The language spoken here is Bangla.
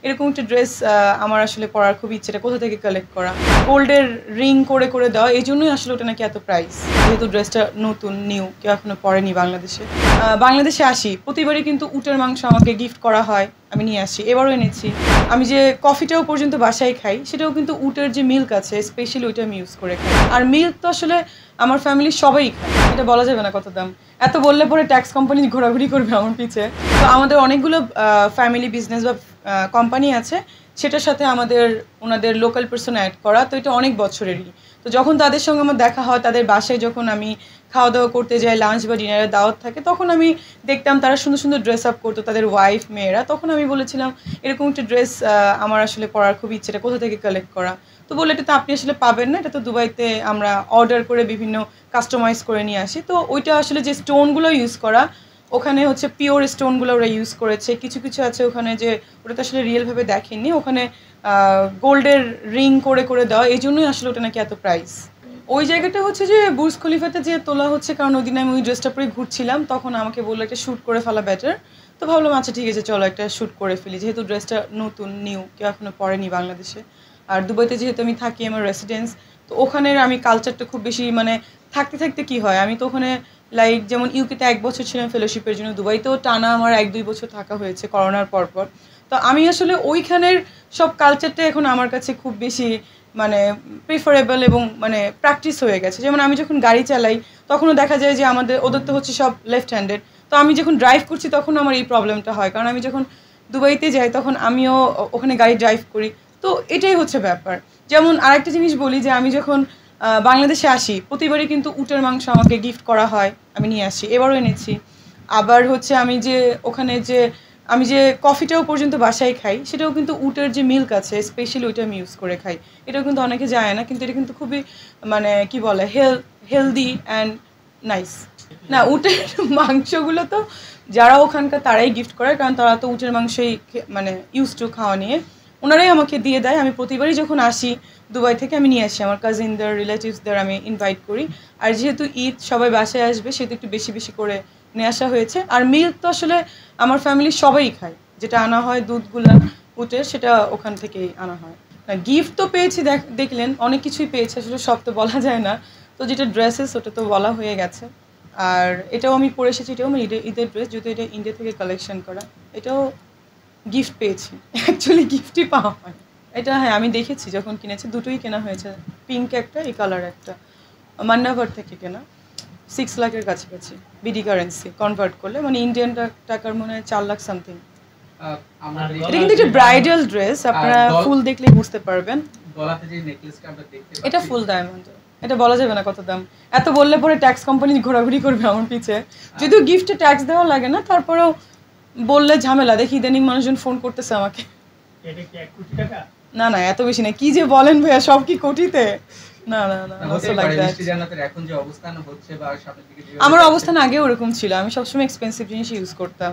এরকম একটা ড্রেস আমার আসলে পরার খুব ইচ্ছেটা কোথা থেকে কালেক্ট করা, গোল্ডের রিং করে করে দেওয়া, এই জন্যই আসলে ওটা নাকি এত প্রাইস। যেহেতু ড্রেসটা নতুন নিউ, কেউ এখনো পরেনি বাংলাদেশে। বাংলাদেশে আসি প্রতিবারই কিন্তু উটের মাংস আমাকে গিফট করা হয়, আমি নিয়ে আসি, এবারও এনেছি। আমি যে কফিটাও পর্যন্ত বাসায় খাই সেটাও কিন্তু উটের যে মিল্ক আছে স্পেশালি ওইটা আমি ইউজ করে খাই। আর মিল্ক তো আসলে আমার ফ্যামিলির সবাই খায়, এটা বলা যাবে না কত দাম। এত বললে পরে ট্যাক্স কোম্পানি ঘোরাঘুরি করবে আমার পিছে। তো আমাদের অনেকগুলো ফ্যামিলি বিজনেস বা কোম্পানি আছে, সেটার সাথে ওনাদের লোকাল পার্সন অ্যাড করা, তো এটা অনেক বছরেরই। তো যখন তাদের সঙ্গে আমার দেখা হয়, তাদের বাসায় যখন আমি খাওয়া দাওয়া করতে যাই, লাঞ্চ বা ডিনারের দাওয়াত থাকে, তখন আমি দেখতাম তারা সুন্দর সুন্দর ড্রেস আপ করতো, তাদের ওয়াইফ মেয়েরা। তখন আমি বলেছিলাম এরকম একটা ড্রেস আমার আসলে পরার খুব ইচ্ছেটা কোথা থেকে কালেক্ট করা। তো বললে এটা তো আপনি আসলে পাবেন না, এটা তো দুবাইতে আমরা অর্ডার করে বিভিন্ন কাস্টমাইজ করে নিয়ে আসি। তো ওইটা আসলে যে স্টোনগুলো ইউজ করা, ওখানে হচ্ছে পিওর স্টোনগুলো ওরা ইউজ করেছে। কিছু কিছু আছে ওখানে যে ওটা তো আসলে রিয়েলভাবে দেখেননি, ওখানে গোল্ডের রিং করে করে দেওয়া, এই জন্যই আসলে ওটা নাকি এত প্রাইস। ওই জায়গাটা হচ্ছে যে বুর্জ খলিফাতে যে তোলা হচ্ছে, কারণ ওই দিন আমি ওই ড্রেসটা পরে ঘুরছিলাম, তখন আমাকে বললো একটা শ্যুট করে ফেলা বেটার। তো ভাবলাম আচ্ছা ঠিক আছে, চলো একটা শ্যুট করে ফেলি, যেহেতু ড্রেসটা নতুন নিউ, কেউ এখনো পরেনি বাংলাদেশে। আর দুবাইতে যেহেতু আমি থাকি, আমার রেসিডেন্স, তো ওখানের আমি কালচারটা খুব বেশি মানে থাকতে থাকতে কি হয়, আমি তো ওখানে লাইক যেমন ইউকেতে 1 বছর ছিলাম ফেলোশিপের জন্য, দুবাইতেও টানা আমার 1-2 বছর থাকা হয়েছে করোনার পরপর। তো আমি আসলে ওইখানের সব কালচারটা এখন আমার কাছে খুব বেশি মানে প্রিফারেবল এবং মানে প্র্যাকটিস হয়ে গেছে। যেমন আমি যখন গাড়ি চালাই, তখনও দেখা যায় যে ওদের তো হচ্ছে সব লেফট হ্যান্ডেড। তো আমি যখন ড্রাইভ করছি তখন আমার এই প্রবলেমটা হয়, কারণ আমি যখন দুবাইতে যাই তখন আমিও ওখানে গাড়ি ড্রাইভ করি। তো এটাই হচ্ছে ব্যাপার। যেমন আরেকটা জিনিস বলি, যে আমি যখন বাংলাদেশে আসি প্রতিবারই কিন্তু উটের মাংস আমাকে গিফট করা হয়, আমি নিয়ে আসি, এবারও এনেছি। আবার হচ্ছে আমি যে কফিটাও পর্যন্ত বাসায় খাই, সেটাও কিন্তু উটের যে মিল্ক আছে স্পেশালি ওইটা আমি ইউজ করে খাই। এটাও কিন্তু অনেকে জানে না, কিন্তু এটা কিন্তু খুবই মানে কি বলে হেলদি অ্যান্ড নাইস। না, উটের মাংসগুলো তো যারা ওখানকার তারাই গিফট করে, কারণ তারা তো উটের মাংসই মানে ইউজ টু খাওয়া নিয়ে, ওনারাই আমাকে দিয়ে দেয়। আমি প্রতিবারই যখন আসি দুবাই থেকে আমি নিয়ে আসি, আমার কাজিনদের রিলেটিভসদের আমি ইনভাইট করি। আর যেহেতু ঈদ, সবাই বাসায় আসবে, সেহেতু একটু বেশি বেশি করে নিয়ে আসা হয়েছে। আর মিল্ক তো আসলে আমার ফ্যামিলির সবাই খায়, যেটা আনা হয় দুধগুলা উটের, সেটা ওখান থেকেই আনা হয়। না, গিফট তো পেয়েছি, দেখলেন অনেক কিছুই পেয়েছি, আসলে সব তো বলা যায় না। তো যেটা ড্রেসেস, ওটা তো বলা হয়ে গেছে। আর এটাও আমি পরে এসেছি, এটাও আমার ঈদের ড্রেস, যেহেতু এটা ইন্ডিয়া থেকে কালেকশন করা। এটাও গিফট পেয়েছি, অ্যাকচুয়ালি গিফটই পাওয়া হয় এটা। হ্যাঁ, আমি দেখেছি যখন কিনেছি, দুটোই কেনা হয়েছে, পিঙ্ক একটা, এই কালার একটা, মান্নাভার থেকে কেনা। 6 লাখের কাছাকাছি বিডি কারেন্সি কনভার্ট করলে, মানে ইন্ডিয়ান টাকার মনে হয় 4 লাখ সামথিং। এটা কিন্তু একটা ব্রাইডাল ড্রেস, আপনারা ফুল দেখলেই বুঝতে পারবেন। এটা ফুল ডায়মন্ড, এটা বলা যাবে না কত দাম। এত বললে পরে ট্যাক্স কোম্পানি ঘোরাঘুরি করবে আমার পিছে। যদিও গিফটে ট্যাক্স দেওয়া লাগে না, তারপরেও বললে ঝামেলা। দেখি ইদানিং মানুষজন ফোন করতেছে আমাকে। না না, এত বেশি না, কি যে বলেন ভাইয়া, সব কি কোটিতে? না না না, আমার অবস্থান আগেও ওরকম ছিল, আমি সবসময় এক্সপেন্সিভ জিনিস ইউজ করতাম।